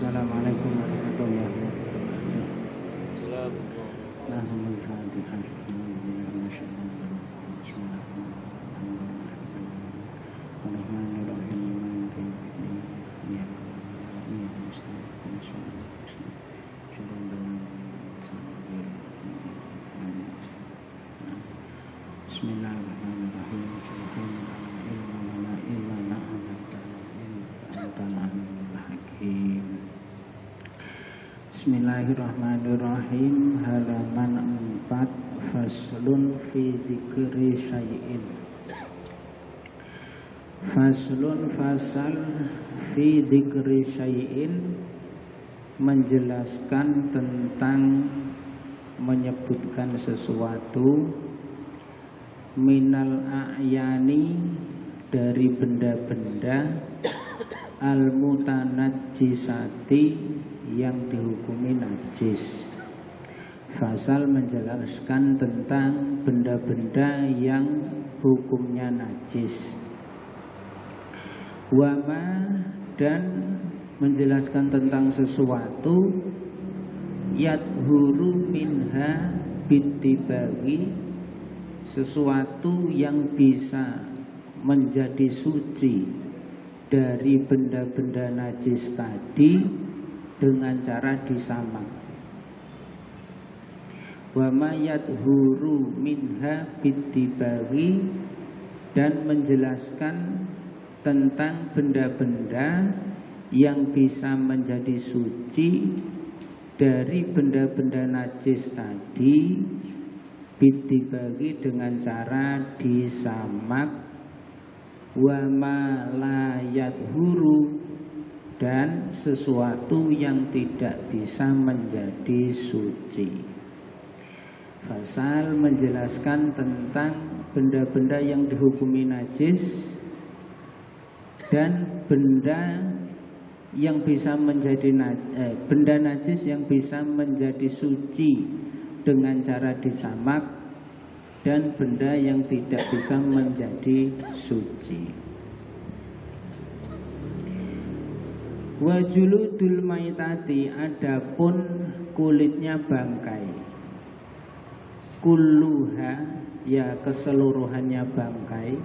Assalamualaikum warahmatullahi wabarakatuh. Bismillahirrahmanirrahim. Halaman 4. Faslun fi dzikri syai'in. Faslun fasal fi dzikri syai'in, menjelaskan tentang menyebutkan sesuatu, minal a'yani, dari benda-benda, al-mutanajjisati, yang dihukumi najis. Fasal menjelaskan tentang benda-benda yang hukumnya najis. Wama, dan menjelaskan tentang sesuatu, yadhuru minha bitibagi, sesuatu yang bisa menjadi suci dari benda-benda najis tadi dengan cara disamak. Wa ma yadhuru minha bitibaghi, dan menjelaskan tentang benda-benda yang bisa menjadi suci dari benda-benda najis tadi, bitibaghi, dengan cara disamak. Wa ma la yadhuru, dan sesuatu yang tidak bisa menjadi suci. Fasal menjelaskan tentang benda-benda yang dihukumi najis dan benda yang bisa menjadi benda najis yang bisa menjadi suci dengan cara disamak, dan benda yang tidak bisa menjadi suci. Wajuludul maitati, adapun kulitnya bangkai, kulluha, ya keseluruhannya bangkai,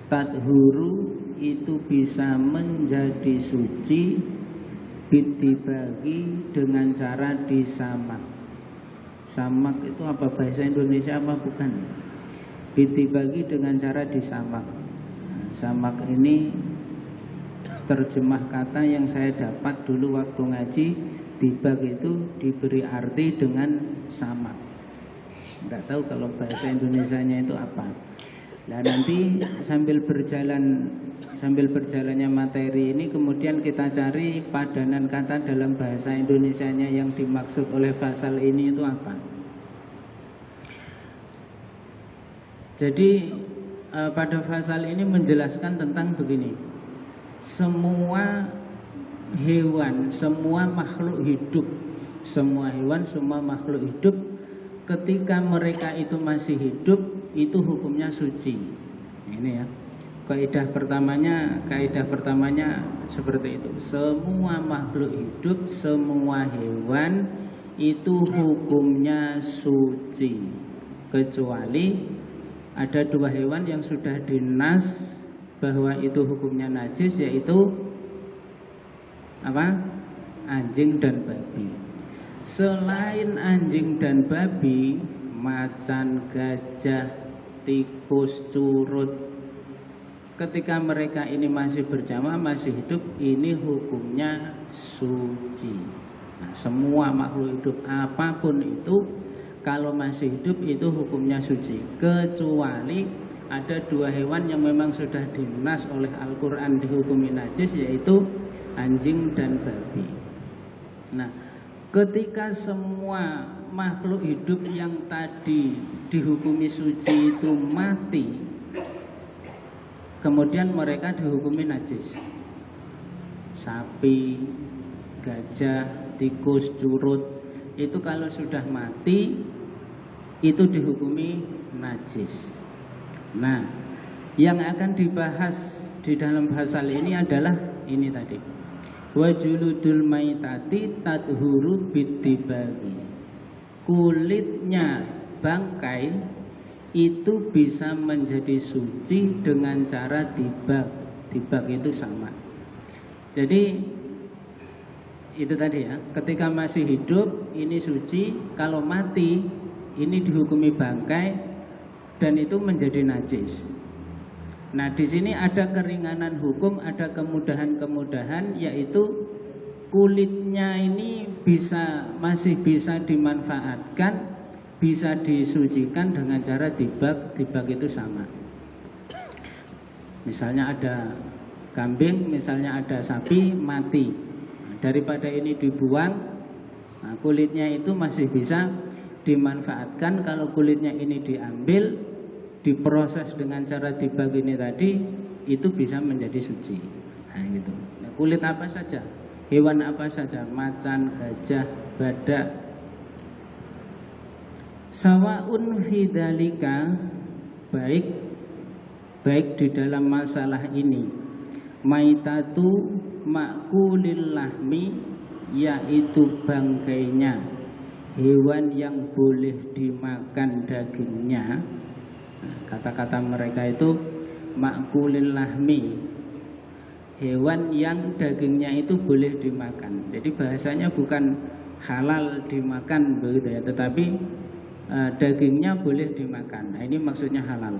tadhuru, itu bisa menjadi suci, bitibagi, dengan cara disamak. Samak itu apa, bahasa Indonesia apa bukan? Bitibagi, dengan cara disamak. Samak ini terjemah kata yang saya dapat dulu waktu ngaji. Tibag itu diberi arti dengan samak. Enggak tahu kalau bahasa Indonesianya itu apa. Nah, nanti sambil berjalannya materi ini, kemudian kita cari padanan kata dalam bahasa Indonesianya yang dimaksud oleh fasal ini itu apa. Jadi pada fasal ini menjelaskan tentang begini: semua hewan, semua makhluk hidup, semua hewan, semua makhluk hidup, ketika mereka itu masih hidup, itu hukumnya suci. Ini ya, kaidah pertamanya seperti itu. Semua makhluk hidup, semua hewan itu hukumnya suci, kecuali ada dua hewan yang sudah dinas bahwa itu hukumnya najis, yaitu apa? Anjing dan babi. Selain anjing dan babi, macan, gajah, tikus, curut, ketika mereka ini masih berjamaah, masih hidup, ini hukumnya suci. Nah, semua makhluk hidup apapun itu, kalau masih hidup itu hukumnya suci, kecuali ada dua hewan yang memang sudah dinas oleh Al-Quran dihukumi najis, yaitu anjing dan babi. Nah, ketika semua makhluk hidup yang tadi dihukumi suci itu mati, kemudian mereka dihukumi najis. Sapi, gajah, tikus, curut, itu kalau sudah mati itu dihukumi najis. Nah, yang akan dibahas di dalam pasal ini adalah ini tadi, Wa juludul maitati tadhuru bitibagi. Kulitnya bangkai itu bisa menjadi suci dengan cara dibag. Dibag itu sama. Jadi itu tadi ya, ketika masih hidup ini suci, kalau mati ini dihukumi bangkai dan itu menjadi najis. Nah, di sini ada keringanan hukum, ada kemudahan-kemudahan, yaitu kulitnya ini masih bisa dimanfaatkan, bisa disucikan dengan cara dibag. Dibag itu sama. Misalnya ada kambing, misalnya ada sapi mati. Nah, daripada ini dibuang, nah, kulitnya itu masih bisa dimanfaatkan. Kalau kulitnya ini diambil, diproses dengan cara dibag ini tadi, itu bisa menjadi suci. Nah, gitu. Nah, kulit apa saja, hewan apa saja, macan, gajah, badak. Sawaun fidalika, baik di dalam masalah ini, maitatu makulil lahmi, yaitu bangkainya hewan yang boleh dimakan dagingnya. Kata-kata mereka itu makulil lahmi, hewan yang dagingnya itu boleh dimakan. Jadi bahasanya bukan halal dimakan begitu ya, tetapi dagingnya boleh dimakan. Nah, ini maksudnya halal.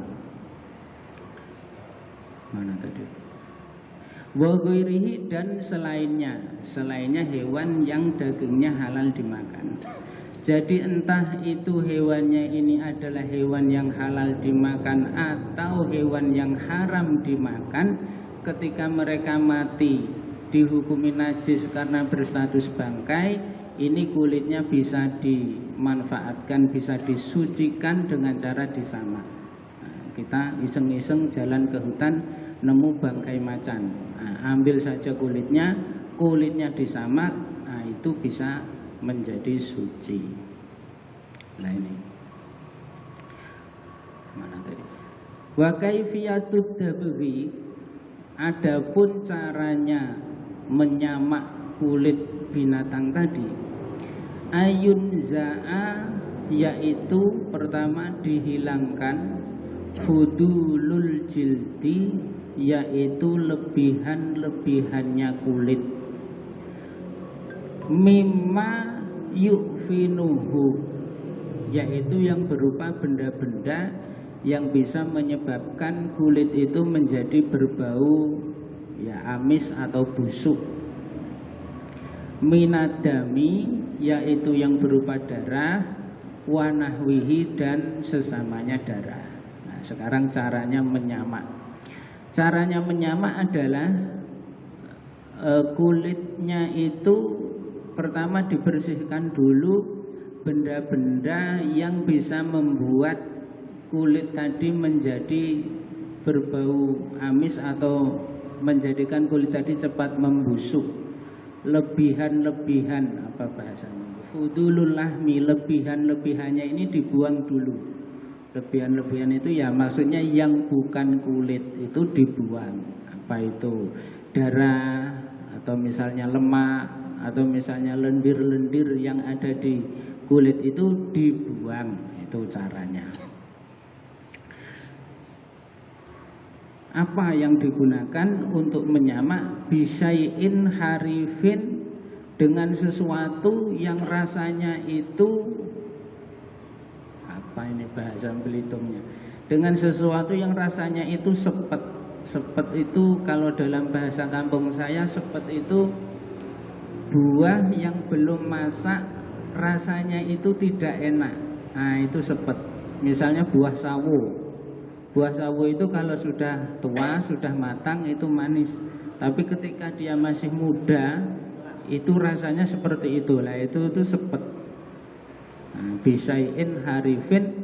Mana tadi? Wa ghairihi, dan selainnya hewan yang dagingnya halal dimakan. Jadi entah itu hewannya ini adalah hewan yang halal dimakan atau hewan yang haram dimakan, ketika mereka mati dihukumi najis karena berstatus bangkai, ini kulitnya bisa dimanfaatkan, bisa disucikan dengan cara disamak. Nah, kita iseng-iseng jalan ke hutan nemu bangkai macan, nah, ambil saja kulitnya disamak, nah, itu bisa menjadi suci. Nah, ini mana tadi? Wa kaifiyatud dabghi, adapun caranya menyamak kulit binatang tadi, ayun za'a, yaitu pertama dihilangkan fudulul jildi, yaitu lebihan-lebihannya kulit, mimma yu'finuhu, yaitu yang berupa benda-benda yang bisa menyebabkan kulit itu menjadi berbau ya amis atau busuk. Minadami, yaitu yang berupa darah, wanahwihi, dan sesamanya darah. Nah, sekarang caranya menyamak. Caranya menyamak adalah kulitnya itu pertama dibersihkan dulu benda-benda yang bisa membuat kulit tadi menjadi berbau amis atau menjadikan kulit tadi cepat membusuk. Lebihan-lebihan, apa bahasanya? Fudulul lahmi, lebihan-lebihannya ini dibuang dulu. Lebihan-lebihan itu ya maksudnya yang bukan kulit itu dibuang. Apa itu? Darah, atau misalnya lemak, atau misalnya lendir-lendir yang ada di kulit itu dibuang. Itu caranya. Apa yang digunakan untuk menyamak? Bisyai'in harifin, dengan sesuatu yang rasanya itu, apa ini bahasa Belitungnya, dengan sesuatu yang rasanya itu sepet. Sepet itu kalau dalam bahasa kampung saya, sepet itu buah yang belum masak, rasanya itu tidak enak. Nah, itu sepet. Misalnya buah sawo. Buah sawo itu kalau sudah tua, sudah matang itu manis. Tapi ketika dia masih muda, itu rasanya seperti itu. Lah itu sepet. Nah, bisyai'in harifin,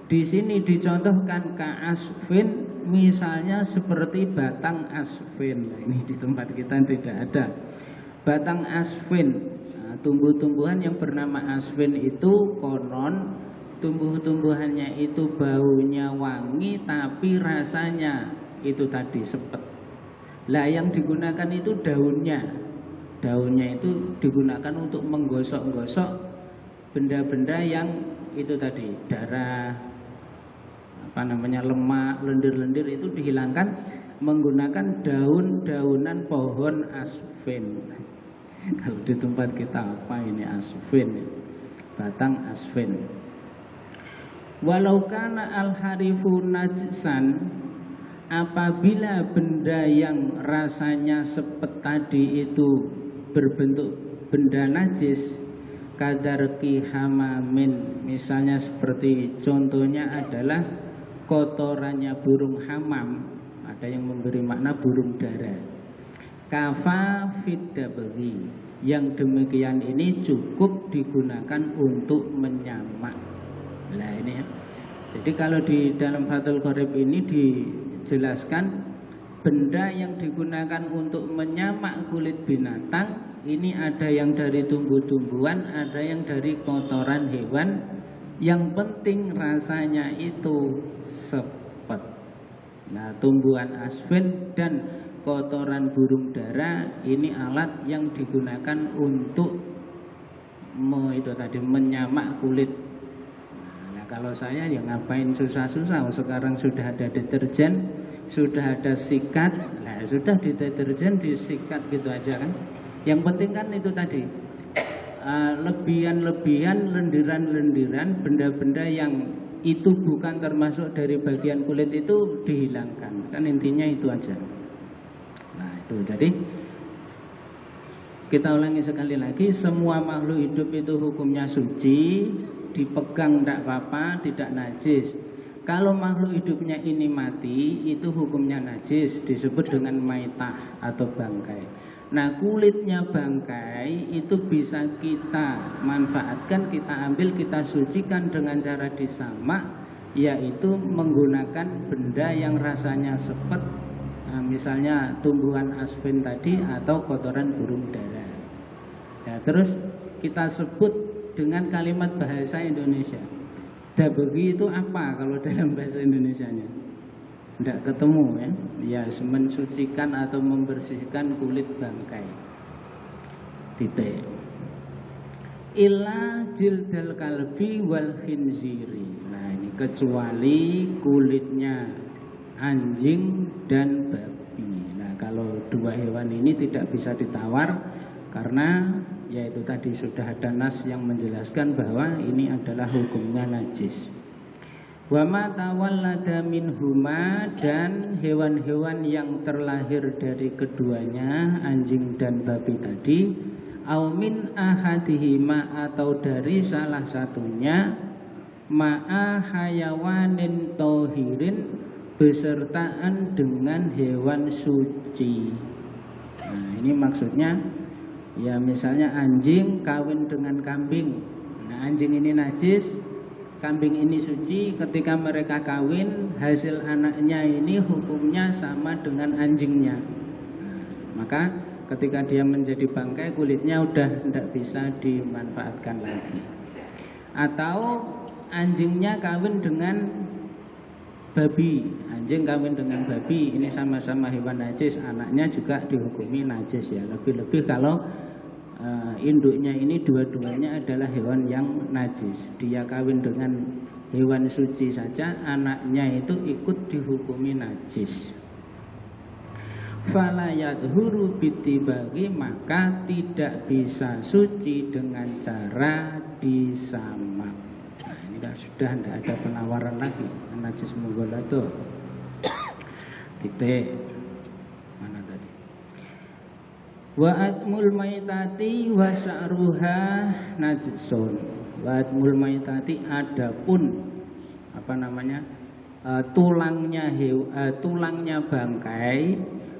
di sini dicontohkan ka'asfin, misalnya seperti batang asfin. Nah, ini di tempat kita tidak ada. Batang asfin, nah, tumbuh-tumbuhan yang bernama asfin itu konon tumbuh-tumbuhannya itu baunya wangi, tapi rasanya itu tadi sepet. Lah yang digunakan itu daunnya. daunnya itu digunakan untuk menggosok-gosok benda-benda yang itu tadi, darah, lemak, lendir-lendir itu dihilangkan menggunakan daun-daunan pohon aspen. Kalau di tempat kita apa ini aspen, batang aspen. Walau kana al-harifu najsan, apabila benda yang rasanya sepet tadi itu berbentuk benda najis, kadarki hamamin, misalnya seperti contohnya adalah kotorannya burung hamam, ada yang memberi makna burung dara. Kafa fiddabri, yang demikian ini cukup digunakan untuk menyamak. Nah ini ya. Jadi kalau di dalam Fathul Qorib ini dijelaskan benda yang digunakan untuk menyamak kulit binatang ini ada yang dari tumbuh-tumbuhan, ada yang dari kotoran hewan. Yang penting rasanya itu sepet. Nah, tumbuhan aspen dan kotoran burung dara ini alat yang digunakan untuk menyamak kulit. Nah, kalau saya ya ngapain susah-susah? Sekarang sudah ada deterjen, sudah ada sikat. Nah, sudah di deterjen disikat gitu aja kan. Yang penting kan itu tadi, lebihan-lebihan, lendiran-lendiran, benda-benda yang itu bukan termasuk dari bagian kulit itu dihilangkan. Kan intinya itu aja. Nah itu, jadi kita ulangi sekali lagi, semua makhluk hidup itu hukumnya suci, dipegang tidak apa-apa, tidak najis. Kalau makhluk hidupnya ini mati, itu hukumnya najis, disebut dengan maitah atau bangkai. Nah kulitnya bangkai itu bisa kita manfaatkan, kita ambil, kita sucikan dengan cara disamak, yaitu menggunakan benda yang rasanya sepet, misalnya tumbuhan aspen tadi atau kotoran burung dara. Ya, terus kita sebut dengan kalimat bahasa Indonesia. Dabegi itu apa kalau dalam bahasa Indonesianya? Tidak ketemu ya. Ya, mensucikan atau membersihkan kulit bangkai. Titik. Illa jildal kalbi wal khinziri. Nah, ini kecuali kulitnya anjing dan babi. Nah, kalau dua hewan ini tidak bisa ditawar karena yaitu tadi sudah ada nas yang menjelaskan bahwa ini adalah hukumnya najis. Wa ma tawallada minhuma, dan hewan-hewan yang terlahir dari keduanya anjing dan babi tadi, au min ahadihima, atau dari salah satunya, ma'a hayawanin tohirin, besertaan dengan hewan suci. Nah ini maksudnya ya misalnya anjing kawin dengan kambing. Nah anjing ini najis, kambing ini suci. Ketika mereka kawin, hasil anaknya ini hukumnya sama dengan anjingnya. Nah, maka ketika dia menjadi bangkai, kulitnya udah tidak bisa dimanfaatkan lagi. Atau anjingnya kawin dengan babi, anjing kawin dengan babi, ini sama-sama hewan najis, anaknya juga dihukumi najis ya. Lebih-lebih kalau induknya ini dua-duanya adalah hewan yang najis, dia kawin dengan hewan suci saja, anaknya itu ikut dihukumi najis. Fala yadhuru bitibagi, maka tidak bisa suci dengan cara disamak. Nah ini sudah tidak ada penawaran lagi, najis mughalladh. Titik. Mana tadi? Wa atmul maitati wa sa'ruha najsun. Wa atmul maitati, adapun tulangnya bangkai,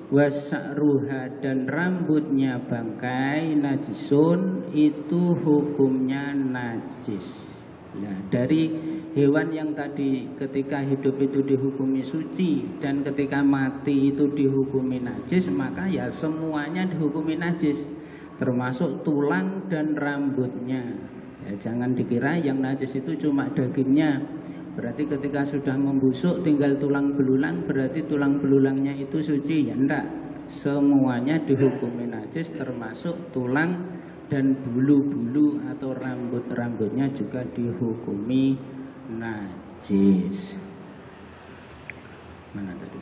wa sa'ruha, dan rambutnya bangkai, najsun, itu hukumnya najis. Nah, dari hewan yang tadi ketika hidup itu dihukumi suci dan ketika mati itu dihukumi najis, maka ya semuanya dihukumi najis, termasuk tulang dan rambutnya. Ya, jangan dikira yang najis itu cuma dagingnya, berarti ketika sudah membusuk tinggal tulang belulang, berarti tulang belulangnya itu suci? Ya enggak, semuanya dihukumi najis, termasuk tulang dan bulu-bulu atau rambut-rambutnya juga dihukumi najis. Mana tadi?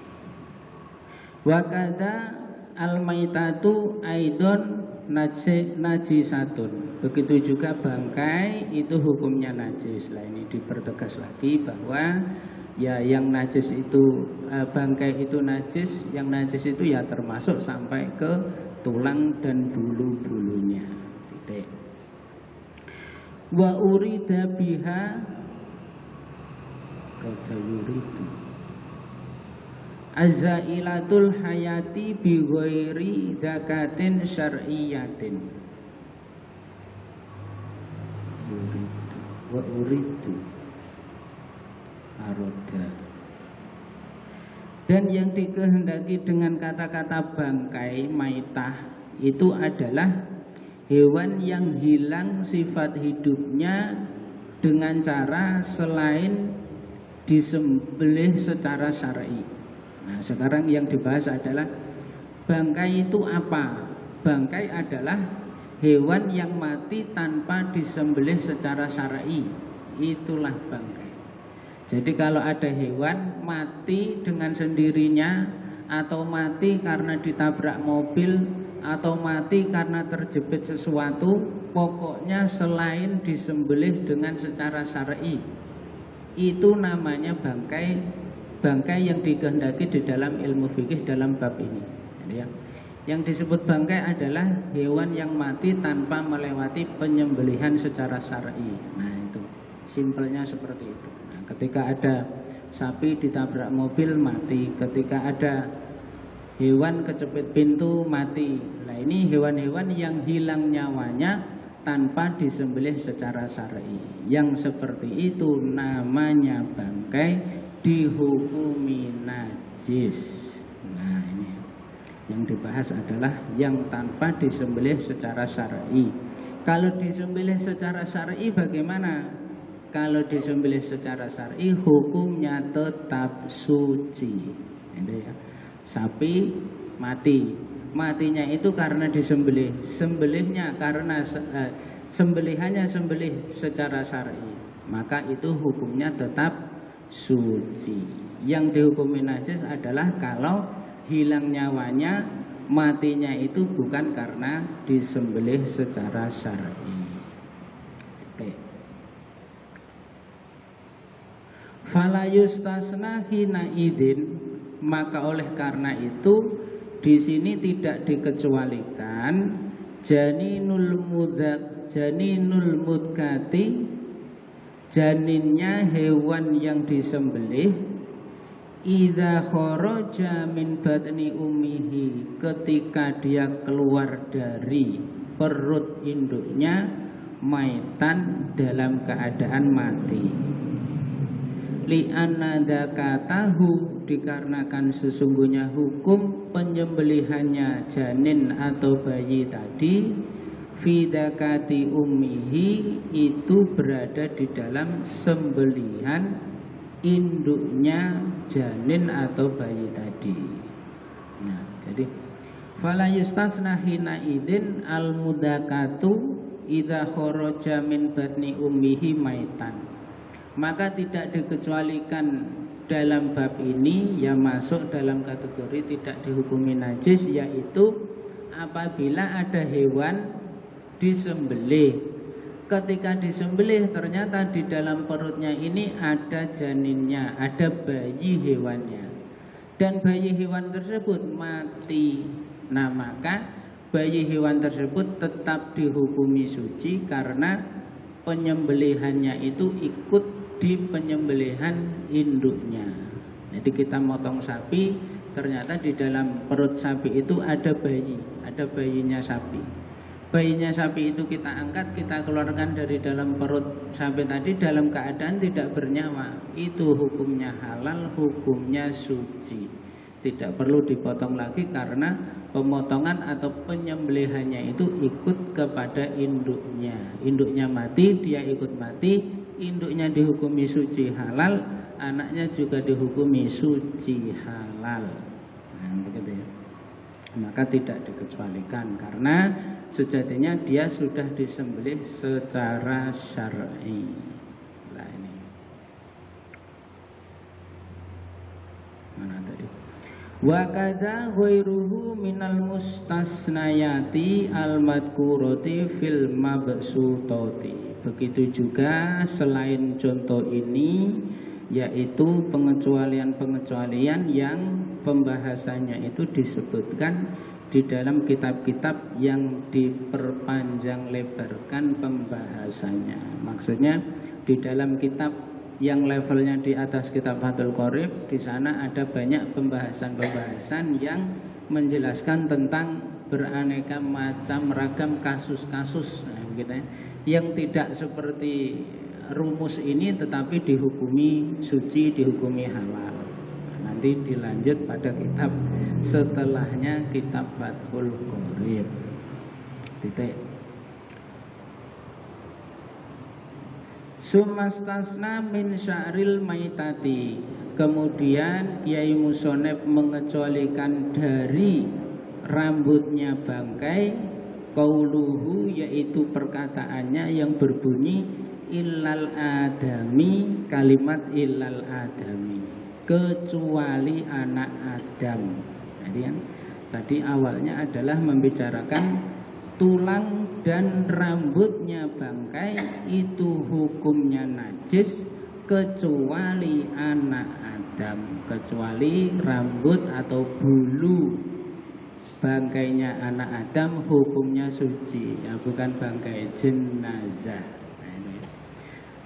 Wakada al-maitatu aidon najisatun. Begitu juga bangkai itu hukumnya najis. Lah ini dipertegas lagi bahwa ya yang najis itu bangkai itu najis, yang najis itu ya termasuk sampai ke tulang dan bulu-bulunya. Titik. Wa urida biha kata yuridu azailatul hayati bi ghairi zakatin syar'iyyatin. Wa uridu aroda. Dan yang dikehendaki dengan kata-kata bangkai maitah itu adalah hewan yang hilang sifat hidupnya dengan cara selain disembelih secara syar'i. Nah, sekarang yang dibahas adalah bangkai itu apa? Bangkai adalah hewan yang mati tanpa disembelih secara syar'i. Itulah bangkai. Jadi kalau ada hewan mati dengan sendirinya, atau mati karena ditabrak mobil, atau mati karena terjepit sesuatu, pokoknya selain disembelih dengan secara syar'i, itu namanya bangkai. Bangkai yang dikehendaki di dalam ilmu fikih dalam bab ini, ya. Yang disebut bangkai adalah hewan yang mati tanpa melewati penyembelihan secara syar'i. Nah itu simpelnya seperti itu. Nah, ketika ada sapi ditabrak mobil mati, ketika ada hewan kecepit pintu mati. Nah ini hewan-hewan yang hilang nyawanya tanpa disembelih secara syar'i. Yang seperti itu namanya bangkai, dihukumi najis. Nah ini yang dibahas adalah yang tanpa disembelih secara syar'i. Kalau disembelih secara syar'i bagaimana? Kalau disembelih secara syar'i hukumnya tetap suci. Ini ya. Sapi mati, matinya itu karena disembelih. Sembelihnya karena sembelihannya sembelih secara syar'i, maka itu hukumnya tetap suci. Yang dihukumi najis adalah kalau hilang nyawanya, matinya itu bukan karena disembelih secara syar'i. Fala yustasna hina idin, maka oleh karena itu di sini tidak dikecualikan janinul mudkati, janinnya hewan yang disembelih, idza kharaja min batni ummihi, ketika dia keluar dari perut induknya, maitan dalam keadaan mati. Li'anna dzakatahu, dikarenakan sesungguhnya hukum penyembelihannya janin atau bayi tadi, fi dzakati ummihi, itu berada di dalam sembelihan induknya janin atau bayi tadi. Nah, jadi fala yustasna hina idin al mudakatu idza kharaja min batni ummihi maitan. Maka tidak dikecualikan dalam bab ini yang masuk dalam kategori tidak dihukumi najis, yaitu apabila ada hewan disembelih. Ketika disembelih ternyata di dalam perutnya ini ada janinnya, ada bayi hewannya, dan bayi hewan tersebut mati. Nah maka bayi hewan tersebut tetap dihukumi suci karena penyembelihannya itu ikut di penyembelihan induknya. Jadi kita motong sapi, ternyata di dalam perut sapi itu ada bayi, ada bayinya sapi. Bayinya sapi itu kita angkat, kita keluarkan dari dalam perut sapi tadi dalam keadaan tidak bernyawa. Itu hukumnya halal, hukumnya suci. Tidak perlu dipotong lagi karena pemotongan atau penyembelihannya itu ikut kepada induknya. Induknya mati, dia ikut mati. induknya dihukumi suci halal, anaknya juga dihukumi suci halal. Nah, begitu ya. Maka tidak dikecualikan karena sejatinya dia sudah disembelih secara syar'i. Nah ini. Mana tadi? Wa kadza ghairuhu minal mustasnayati al-madkurati fil mabsutati. Begitu juga selain contoh ini, yaitu pengecualian-pengecualian yang pembahasannya itu disebutkan di dalam kitab-kitab yang diperpanjang lebarkan pembahasannya. Maksudnya di dalam kitab yang levelnya di atas kitab Fathul Qorib, di sana ada banyak pembahasan-pembahasan yang menjelaskan tentang beraneka macam ragam kasus-kasus, gitu ya, yang tidak seperti rumus ini tetapi dihukumi suci, dihukumi halal. Nanti dilanjut pada kitab setelahnya, kitab Fathul Qorib. Titik. Sumastasna min sya'ril maitati. Kemudian Kiai Musoneb mengecualikan dari rambutnya bangkai, qauluhu, yaitu perkataannya yang berbunyi illal adami, kalimat illal adami, kecuali anak Adam. Jadi yang tadi awalnya adalah membicarakan tulang dan rambutnya bangkai itu hukumnya najis kecuali anak Adam, kecuali rambut atau bulu bangkainya anak Adam hukumnya suci, ya bukan bangkai jenazah.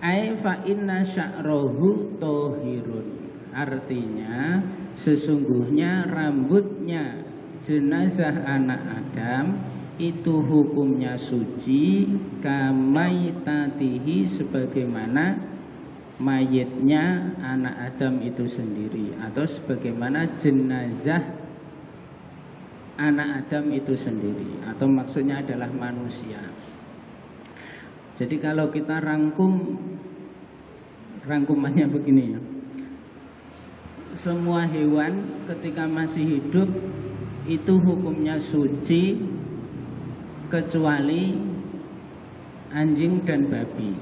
Ai fa inna sya'rahu tahirun. Artinya sesungguhnya rambutnya jenazah anak Adam itu hukumnya suci, kamaitatihi, sebagaimana mayitnya anak Adam itu sendiri, atau sebagaimana jenazah anak Adam itu sendiri, atau maksudnya adalah manusia. Jadi kalau kita rangkumannya begini ya. Semua hewan ketika masih hidup itu hukumnya suci kecuali anjing dan babi.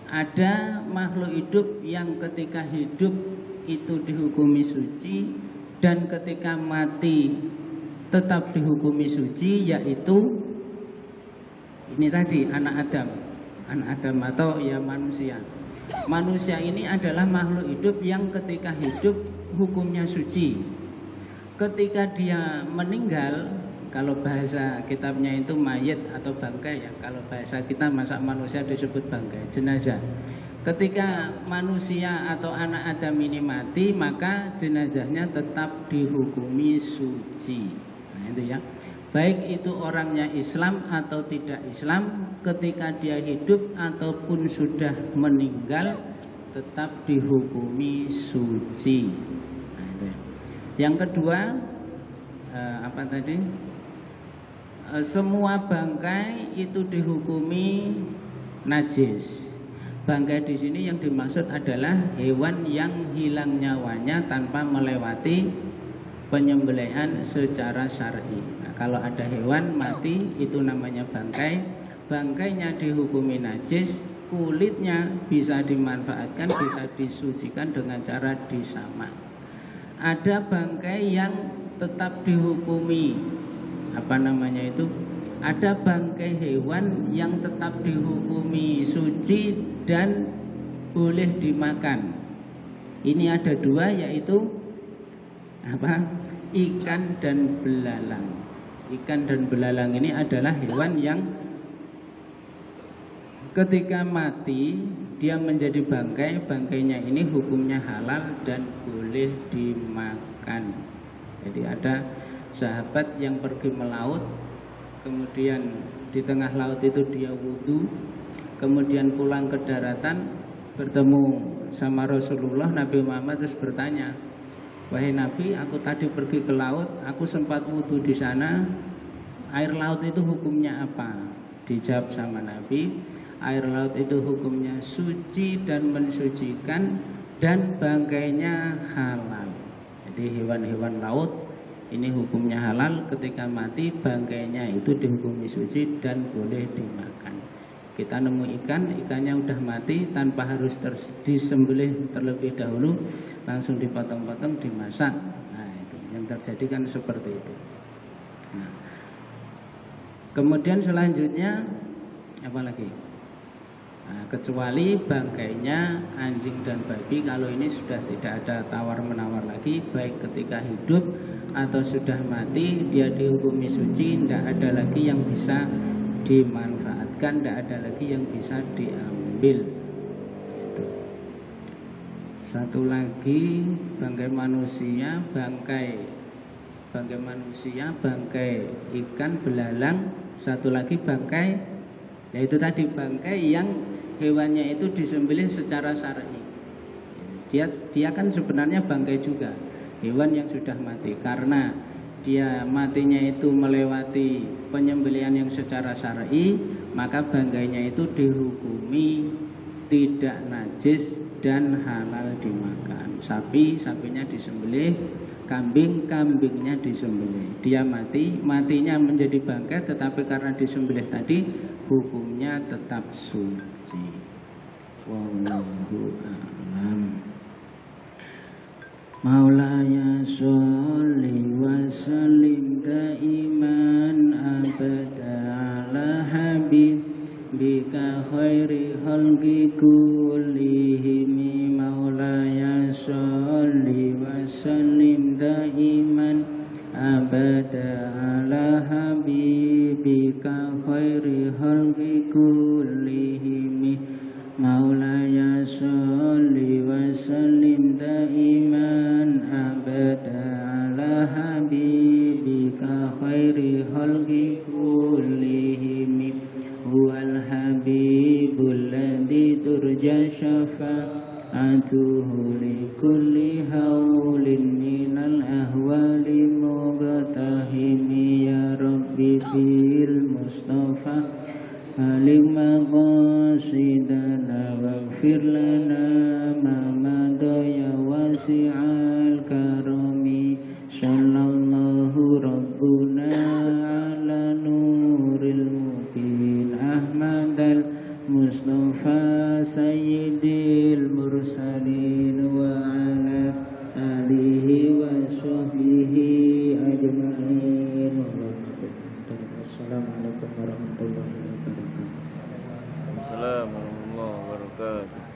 Ada makhluk hidup yang ketika hidup itu dihukumi suci dan ketika mati tetap dihukumi suci, yaitu ini tadi anak Adam atau ya manusia. Manusia ini adalah makhluk hidup yang ketika hidup hukumnya suci. Ketika dia meninggal, kalau bahasa kitabnya itu mayit atau bangkai ya. Kalau bahasa kita masa manusia disebut bangkai, jenazah. Ketika manusia atau anak Adam ini mati, maka jenazahnya tetap dihukumi suci. Nah itu ya. Baik itu orangnya Islam atau tidak Islam, ketika dia hidup ataupun sudah meninggal tetap dihukumi suci. Nah, itu ya. Yang kedua, apa tadi? Semua bangkai itu dihukumi najis. Bangkai di sini yang dimaksud adalah hewan yang hilang nyawanya tanpa melewati penyembelihan secara syar'i. Nah, kalau ada hewan mati itu namanya bangkai. Bangkainya dihukumi najis, kulitnya bisa dimanfaatkan, bisa disucikan dengan cara disamak. Ada bangkai yang tetap dihukumi ada bangkai hewan yang tetap dihukumi suci dan boleh dimakan. Ini ada dua, yaitu ikan dan belalang. Ikan dan belalang ini adalah hewan yang ketika mati dia menjadi bangkai. Bangkainya ini hukumnya halal dan boleh dimakan. Jadi ada sahabat yang pergi melaut, kemudian di tengah laut itu dia wudu, kemudian pulang ke daratan bertemu sama Rasulullah. Nabi Muhammad terus bertanya, wahai Nabi, aku tadi pergi ke laut, aku sempat wudu di sana, air laut itu hukumnya apa? Dijawab sama Nabi, Air laut itu hukumnya suci dan mensucikan, dan bangkainya halal. Jadi hewan-hewan laut ini hukumnya halal, ketika mati bangkainya itu dihukumi suci dan boleh dimakan. Kita nemu ikannya udah mati tanpa harus disembelih terlebih dahulu, langsung dipotong-potong dimasak. Nah, itu yang terjadi kan seperti itu. Nah, kemudian selanjutnya apa lagi? Nah, kecuali bangkainya anjing dan babi, kalau ini sudah tidak ada tawar-menawar lagi, baik ketika hidup atau sudah mati dia dihukumi suci, tidak ada lagi yang bisa dimanfaatkan, tidak ada lagi yang bisa diambil. Itu. Satu lagi bangkai manusia, bangkai ikan belalang, satu lagi bangkai, yaitu tadi bangkai yang hewannya itu disembelih secara syar'i. Dia kan sebenarnya bangkai juga, hewan yang sudah mati, karena dia matinya itu melewati penyembelihan yang secara syar'i, maka bangkainya itu dihukumi tidak najis dan halal dimakan. Sapinya disembelih, kambingnya disembelih. Dia matinya menjadi bangkai, tetapi karena disembelih tadi hukumnya tetap suci. Wallahu a'lam. Maulaya sholli wa sallim daiman abada ala habibika khairi khalqi kullihim. Maulaya sholli wa sallim daiman abada ala habibika khairi khalqi kullihim. Maulaya sholli wa sallim daiman abada ala habibika khairi khalqi kullihim. Huwal habibul ladzi turja syafa'atuhu li kulli haulin minal ahwali muqtahimi. Ya Rabbi bil Mustafa alim maqasidana waghfir lana ma madaya wasi'al karami. Sallallahu rabbuna ala nuril mubin Ahmadal Mustafa sayyidil mursalin wa ala alihi wa sahbihi ajma'in. Assalamualaikum warahmatullahi wabarakatuh. Assalamualaikum warahmatullahi wabarakatuh.